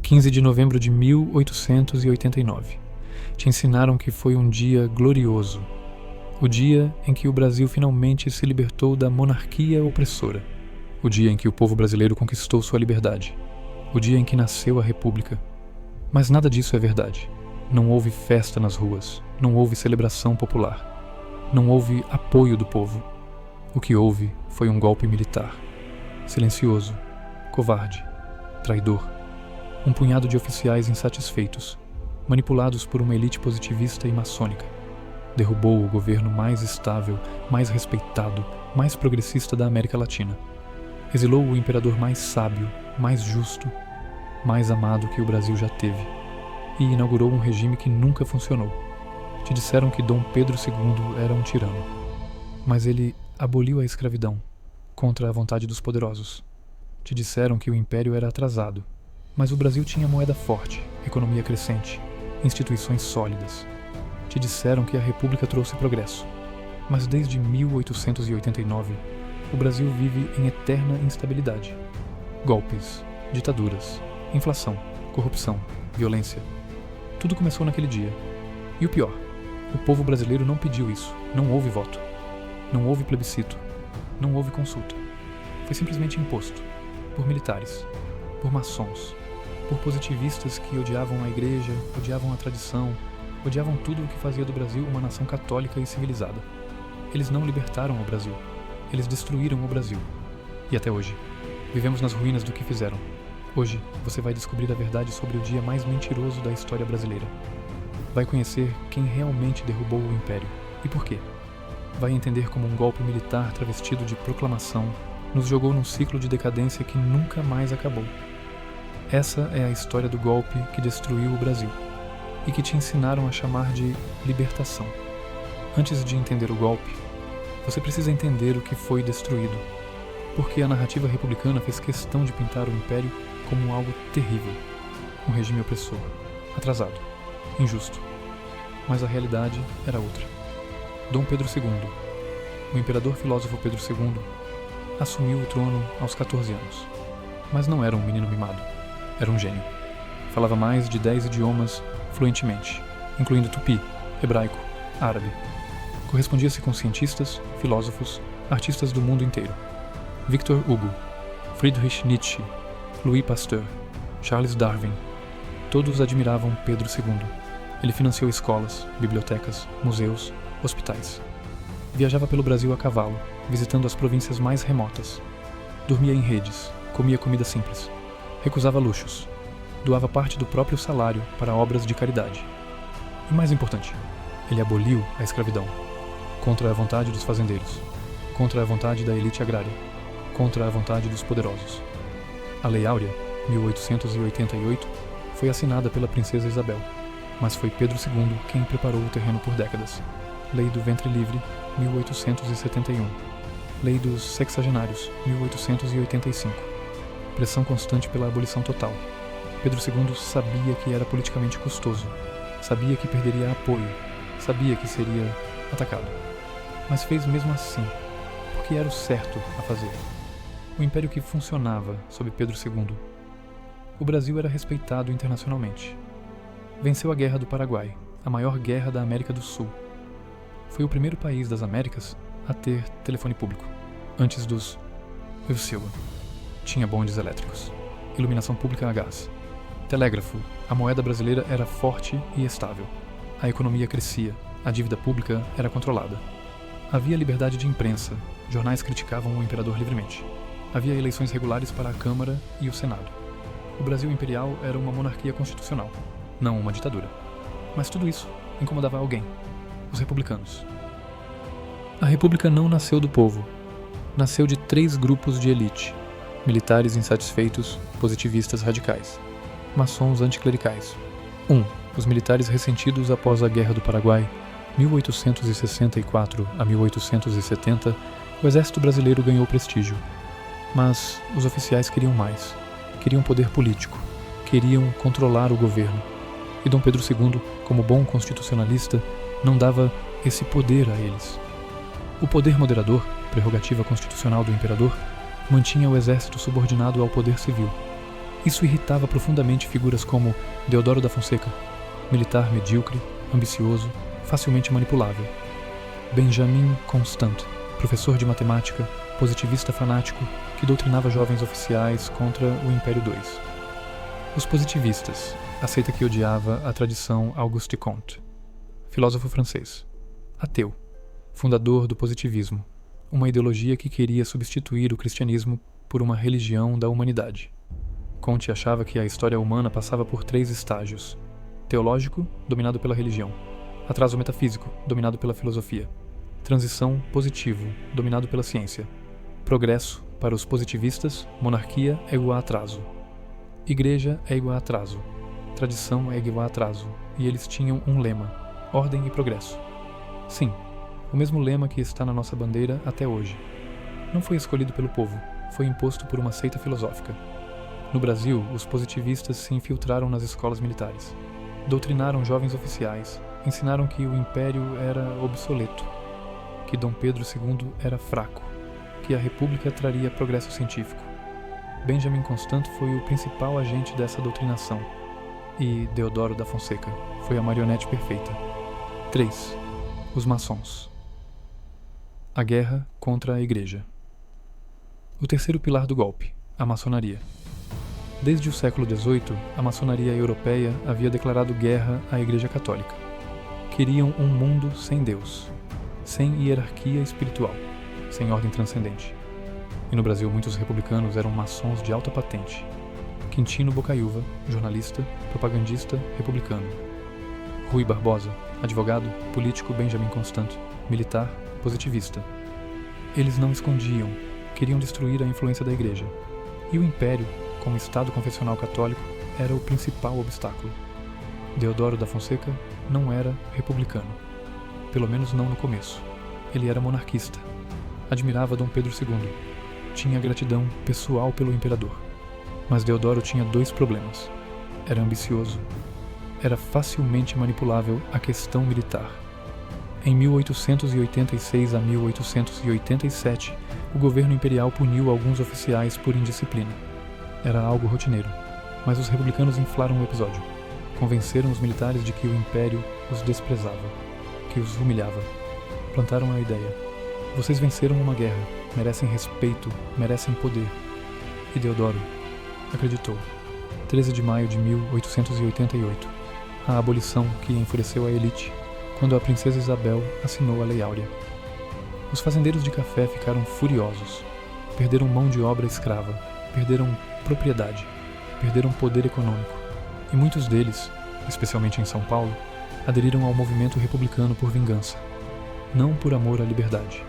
15 de novembro de 1889. Te ensinaram que foi um dia glorioso. O dia em que o Brasil finalmente se libertou da monarquia opressora. O dia em que o povo brasileiro conquistou sua liberdade. O dia em que nasceu a República. Mas nada disso é verdade. Não houve festa nas ruas. Não houve celebração popular. Não houve apoio do povo. O que houve foi um golpe militar. Silencioso, covarde, traidor. Um punhado de oficiais insatisfeitos, manipulados por uma elite positivista e maçônica. Derrubou o governo mais estável, mais respeitado, mais progressista da América Latina. Exilou o imperador mais sábio, mais justo, mais amado que o Brasil já teve. E inaugurou um regime que nunca funcionou. Te disseram que Dom Pedro II era um tirano. Mas ele aboliu a escravidão, contra a vontade dos poderosos. Te disseram que o império era atrasado. Mas o Brasil tinha moeda forte, economia crescente, instituições sólidas. Te disseram que a República trouxe progresso. Mas desde 1889, o Brasil vive em eterna instabilidade. Golpes, ditaduras, inflação, corrupção, violência. Tudo começou naquele dia. E o pior, o povo brasileiro não pediu isso, não houve voto. Não houve plebiscito, não houve consulta. Foi simplesmente imposto, por militares, por maçons, por positivistas que odiavam a igreja, odiavam a tradição, odiavam tudo o que fazia do Brasil uma nação católica e civilizada. Eles não libertaram o Brasil, eles destruíram o Brasil. E até hoje, vivemos nas ruínas do que fizeram. Hoje, você vai descobrir a verdade sobre o dia mais mentiroso da história brasileira. Vai conhecer quem realmente derrubou o Império e por quê. Vai entender como um golpe militar travestido de proclamação nos jogou num ciclo de decadência que nunca mais acabou. Essa é a história do golpe que destruiu o Brasil e que te ensinaram a chamar de libertação. Antes de entender o golpe, você precisa entender o que foi destruído, porque a narrativa republicana fez questão de pintar o Império como algo terrível, um regime opressor, atrasado, injusto. Mas a realidade era outra. Dom Pedro II, o imperador filósofo Pedro II, assumiu o trono aos 14 anos, mas não era um menino mimado. Era um gênio. Falava mais de 10 idiomas fluentemente, incluindo tupi, hebraico, árabe. Correspondia-se com cientistas, filósofos, artistas do mundo inteiro. Victor Hugo, Friedrich Nietzsche, Louis Pasteur, Charles Darwin. Todos admiravam Pedro II. Ele financiou escolas, bibliotecas, museus, hospitais. Viajava pelo Brasil a cavalo, visitando as províncias mais remotas. Dormia em redes, comia comida simples. Recusava luxos. Doava parte do próprio salário para obras de caridade. E mais importante, ele aboliu a escravidão. Contra a vontade dos fazendeiros. Contra a vontade da elite agrária. Contra a vontade dos poderosos. A Lei Áurea, 1888, foi assinada pela princesa Isabel. Mas foi Pedro II quem preparou o terreno por décadas. Lei do Ventre Livre, 1871. Lei dos Sexagenários, 1885. Pressão constante pela abolição total. Pedro II sabia que era politicamente custoso, sabia que perderia apoio, sabia que seria atacado. Mas fez mesmo assim, porque era o certo a fazer. O império que funcionava sob Pedro II. O Brasil era respeitado internacionalmente. Venceu a Guerra do Paraguai, a maior guerra da América do Sul. Foi o primeiro país das Américas a ter telefone público, antes dos Silva. Tinha bondes elétricos, iluminação pública a gás, telégrafo, a moeda brasileira era forte e estável, a economia crescia, a dívida pública era controlada. Havia liberdade de imprensa, jornais criticavam o imperador livremente. Havia eleições regulares para a Câmara e o Senado. O Brasil imperial era uma monarquia constitucional, não uma ditadura. Mas tudo isso incomodava alguém, os republicanos. A República não nasceu do povo, nasceu de 3 grupos de elite. Militares insatisfeitos, positivistas radicais. Maçons anticlericais. 1. Os militares ressentidos após a Guerra do Paraguai, 1864 a 1870, o exército brasileiro ganhou prestígio. Mas os oficiais queriam mais. Queriam poder político. Queriam controlar o governo. E Dom Pedro II, como bom constitucionalista, não dava esse poder a eles. O poder moderador, prerrogativa constitucional do imperador, mantinha o exército subordinado ao poder civil. Isso irritava profundamente figuras como Deodoro da Fonseca, militar medíocre, ambicioso, facilmente manipulável; Benjamin Constant, professor de matemática, positivista fanático, que doutrinava jovens oficiais contra o Império II; os positivistas, a seita que odiava a tradição Auguste Comte; filósofo francês; ateu, fundador do positivismo, uma ideologia que queria substituir o cristianismo por uma religião da humanidade. Comte achava que a história humana passava por 3 estágios: teológico, dominado pela religião; atraso metafísico, dominado pela filosofia; transição positivo, dominado pela ciência; progresso, para os positivistas, monarquia é igual a atraso; igreja é igual a atraso; tradição é igual a atraso, e eles tinham um lema: ordem e progresso. Sim, o mesmo lema que está na nossa bandeira até hoje. Não foi escolhido pelo povo, foi imposto por uma seita filosófica. No Brasil, os positivistas se infiltraram nas escolas militares. Doutrinaram jovens oficiais, ensinaram que o império era obsoleto, que Dom Pedro II era fraco, que a república traria progresso científico. Benjamin Constant foi o principal agente dessa doutrinação, e Deodoro da Fonseca foi a marionete perfeita. 3. Os maçons. A guerra contra a Igreja. O terceiro pilar do golpe, a maçonaria. Desde o século XVIII, a maçonaria europeia havia declarado guerra à Igreja Católica. Queriam um mundo sem Deus, sem hierarquia espiritual, sem ordem transcendente. E no Brasil, muitos republicanos eram maçons de alta patente. Quintino Bocaiúva, jornalista, propagandista, republicano. Rui Barbosa, advogado, político. Benjamin Constant, militar, positivista. Eles não escondiam, queriam destruir a influência da Igreja. E o Império, como Estado confessional católico, era o principal obstáculo. Deodoro da Fonseca não era republicano. Pelo menos não no começo. Ele era monarquista. Admirava Dom Pedro II. Tinha gratidão pessoal pelo imperador. Mas Deodoro tinha 2 problemas. Era ambicioso. Era facilmente manipulável a questão militar. Em 1886 a 1887, o governo imperial puniu alguns oficiais por indisciplina. Era algo rotineiro, mas os republicanos inflaram o episódio. Convenceram os militares de que o império os desprezava, que os humilhava. Plantaram a ideia: vocês venceram uma guerra, merecem respeito, merecem poder. E Deodoro acreditou. 13 de maio de 1888, a abolição que enfureceu a elite, quando a princesa Isabel assinou a Lei Áurea. Os fazendeiros de café ficaram furiosos. Perderam mão de obra escrava, perderam propriedade, perderam poder econômico. E muitos deles, especialmente em São Paulo, aderiram ao movimento republicano por vingança. Não por amor à liberdade,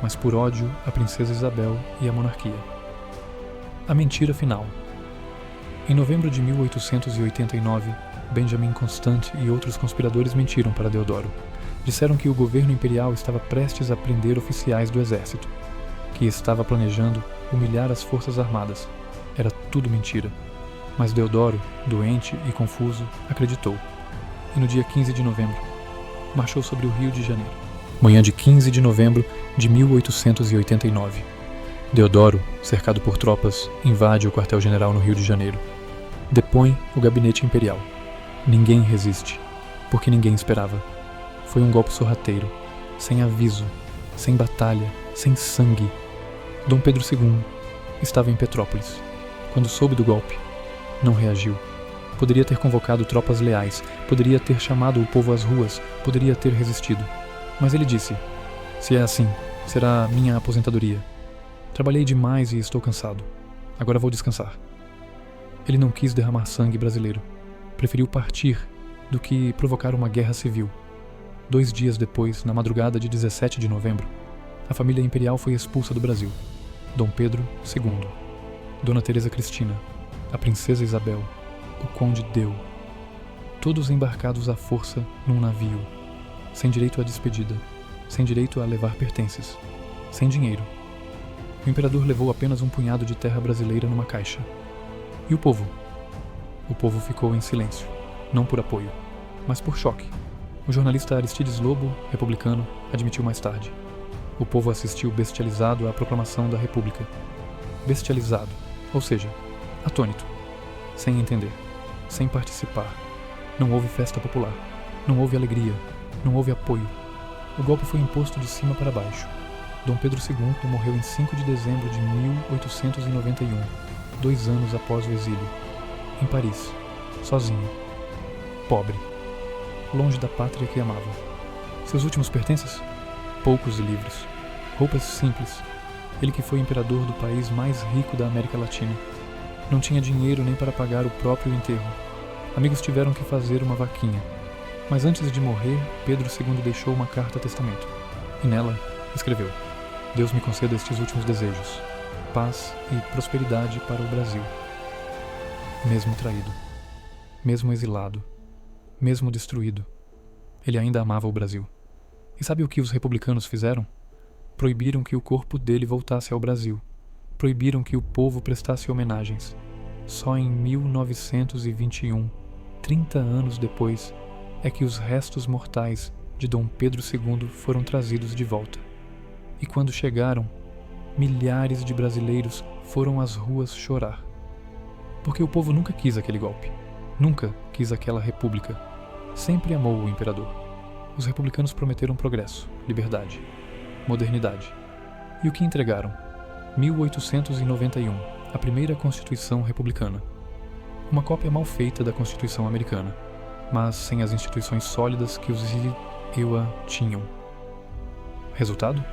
mas por ódio à princesa Isabel e à monarquia. A mentira final. Em novembro de 1889, Benjamin Constant e outros conspiradores mentiram para Deodoro. Disseram que o governo imperial estava prestes a prender oficiais do exército, que estava planejando humilhar as forças armadas. Era tudo mentira. Mas Deodoro, doente e confuso, acreditou. E no dia 15 de novembro, marchou sobre o Rio de Janeiro. Manhã de 15 de novembro de 1889. Deodoro, cercado por tropas, invade o quartel-general no Rio de Janeiro. Depõe o gabinete imperial. Ninguém resiste, porque ninguém esperava. Foi um golpe sorrateiro, sem aviso, sem batalha, sem sangue. Dom Pedro II estava em Petrópolis. Quando soube do golpe, não reagiu. Poderia ter convocado tropas leais, poderia ter chamado o povo às ruas, poderia ter resistido. Mas ele disse: se é assim, será minha aposentadoria. Trabalhei demais e estou cansado. Agora vou descansar. Ele não quis derramar sangue brasileiro. Preferiu partir do que provocar uma guerra civil. 2 dias depois, na madrugada de 17 de novembro, a família imperial foi expulsa do Brasil. Dom Pedro II, Dona Teresa Cristina, a princesa Isabel, o conde Deu, todos embarcados à força num navio, sem direito à despedida, sem direito a levar pertences, sem dinheiro. O imperador levou apenas um punhado de terra brasileira numa caixa. E o povo? O povo ficou em silêncio, não por apoio, mas por choque. O jornalista Aristides Lobo, republicano, admitiu mais tarde. O povo assistiu bestializado à proclamação da República. Bestializado, ou seja, atônito. sem entender, sem participar. Não houve festa popular, não houve alegria, não houve apoio. O golpe foi imposto de cima para baixo. Dom Pedro II morreu em 5 de dezembro de 1891, 2 anos após o exílio, em Paris, sozinho, pobre, longe da pátria que amava. Seus últimos pertences? Poucos e livres, roupas simples. Ele que foi imperador do país mais rico da América Latina. Não tinha dinheiro nem para pagar o próprio enterro. Amigos tiveram que fazer uma vaquinha. Mas antes de morrer, Pedro II deixou uma carta-testamento. E nela, escreveu: Deus me conceda estes últimos desejos, paz e prosperidade para o Brasil. Mesmo traído, mesmo exilado, mesmo destruído, ele ainda amava o Brasil. E sabe o que os republicanos fizeram? Proibiram que o corpo dele voltasse ao Brasil. Proibiram que o povo prestasse homenagens. Só em 1921, 30 anos depois, é que os restos mortais de Dom Pedro II foram trazidos de volta. E quando chegaram, milhares de brasileiros foram às ruas chorar. Porque o povo nunca quis aquele golpe, nunca quis aquela república. Sempre amou o imperador. Os republicanos prometeram progresso, liberdade, modernidade. E o que entregaram? 1891, a primeira Constituição republicana. Uma cópia mal feita da Constituição americana, mas sem as instituições sólidas que os EUA tinham. Resultado?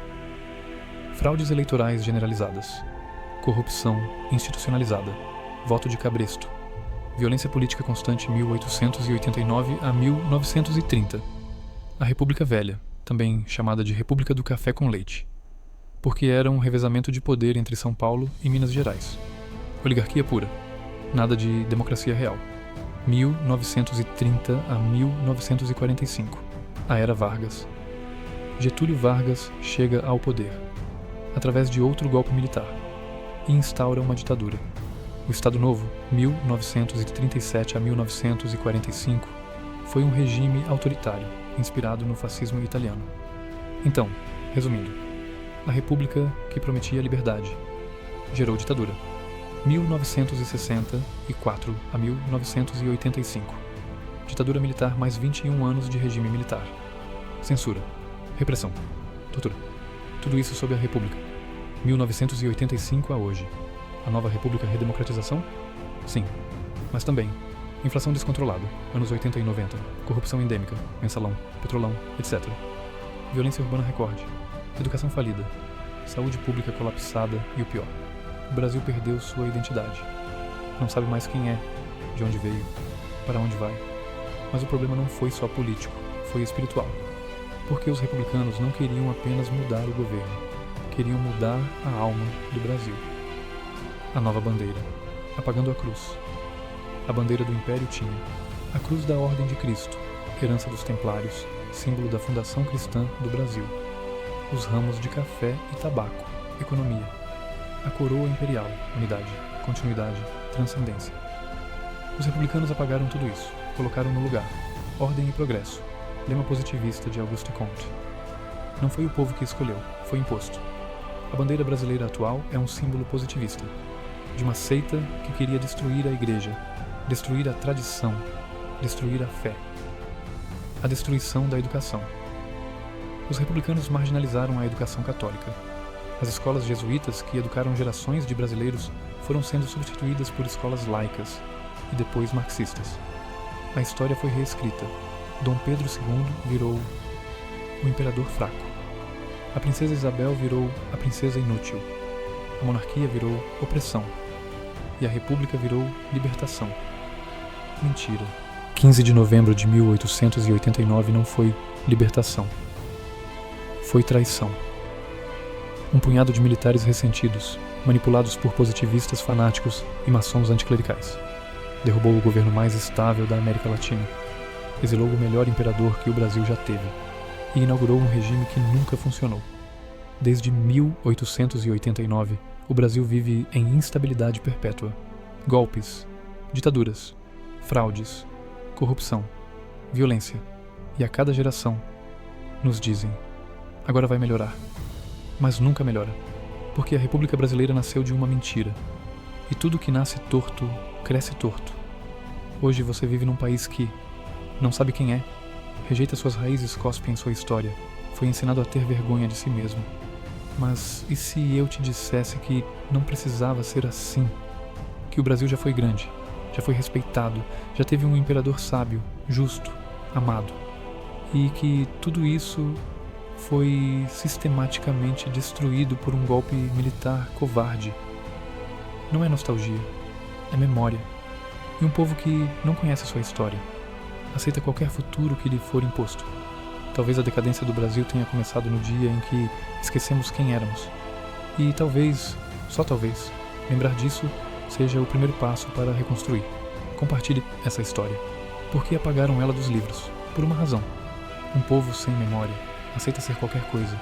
Fraudes eleitorais generalizadas, corrupção institucionalizada, voto de cabresto, violência política constante 1889 a 1930. A República Velha, também chamada de República do Café com Leite, porque era um revezamento de poder entre São Paulo e Minas Gerais. Oligarquia pura, nada de democracia real. 1930 a 1945. A Era Vargas. Getúlio Vargas chega ao poder, através de outro golpe militar, e instaura uma ditadura. O Estado Novo, 1937 a 1945, foi um regime autoritário, inspirado no fascismo italiano. Então, resumindo, a república que prometia liberdade gerou ditadura. 1964 a 1985. Ditadura militar mais 21 anos de regime militar. Censura, repressão, tortura. Tudo isso sob a República. 1985 a hoje. A nova República redemocratização? Sim, mas também inflação descontrolada, anos 80 e 90, corrupção endêmica, mensalão, petrolão, etc. Violência urbana recorde, educação falida, saúde pública colapsada e o pior. O Brasil perdeu sua identidade. Não sabe mais quem é, de onde veio, para onde vai. Mas o problema não foi só político, foi espiritual. Porque os republicanos não queriam apenas mudar o governo, queriam mudar a alma do Brasil. A nova bandeira, apagando a cruz. A bandeira do Império tinha a cruz da Ordem de Cristo, herança dos Templários, símbolo da fundação cristã do Brasil. Os ramos de café e tabaco, economia. A coroa imperial, unidade, continuidade, transcendência. Os republicanos apagaram tudo isso, colocaram no lugar ordem e progresso, lema positivista de Auguste Comte. Não foi o povo que escolheu, foi imposto. A bandeira brasileira atual é um símbolo positivista, de uma seita que queria destruir a igreja, destruir a tradição, destruir a fé. A destruição da educação. Os republicanos marginalizaram a educação católica. As escolas jesuítas, que educaram gerações de brasileiros, foram sendo substituídas por escolas laicas e depois marxistas. A história foi reescrita. Dom Pedro II virou o imperador fraco. A princesa Isabel virou a princesa inútil. A monarquia virou opressão. E a república virou libertação. Mentira. 15 de novembro de 1889 não foi libertação. Foi traição. Um punhado de militares ressentidos, manipulados por positivistas fanáticos e maçons anticlericais. Derrubou o governo mais estável da América Latina. Exilou o melhor imperador que o Brasil já teve. E inaugurou um regime que nunca funcionou. Desde 1889, o Brasil vive em instabilidade perpétua. Golpes, ditaduras, fraudes, corrupção, violência. E a cada geração nos dizem: agora vai melhorar. Mas nunca melhora, porque a República Brasileira nasceu de uma mentira. E tudo que nasce torto cresce torto. Hoje você vive num país que não sabe quem é, rejeita suas raízes, cospe em sua história, foi ensinado a ter vergonha de si mesmo. Mas e se eu te dissesse que não precisava ser assim? Que o Brasil já foi grande, já foi respeitado, já teve um imperador sábio, justo, amado. E que tudo isso foi sistematicamente destruído por um golpe militar covarde. Não é nostalgia, é memória. E um povo que não conhece sua história, aceita qualquer futuro que lhe for imposto. Talvez a decadência do Brasil tenha começado no dia em que esquecemos quem éramos. E talvez, só talvez, lembrar disso seja o primeiro passo para reconstruir. Compartilhe essa história. Por que apagaram ela dos livros? Por uma razão. Um povo sem memória aceita ser qualquer coisa,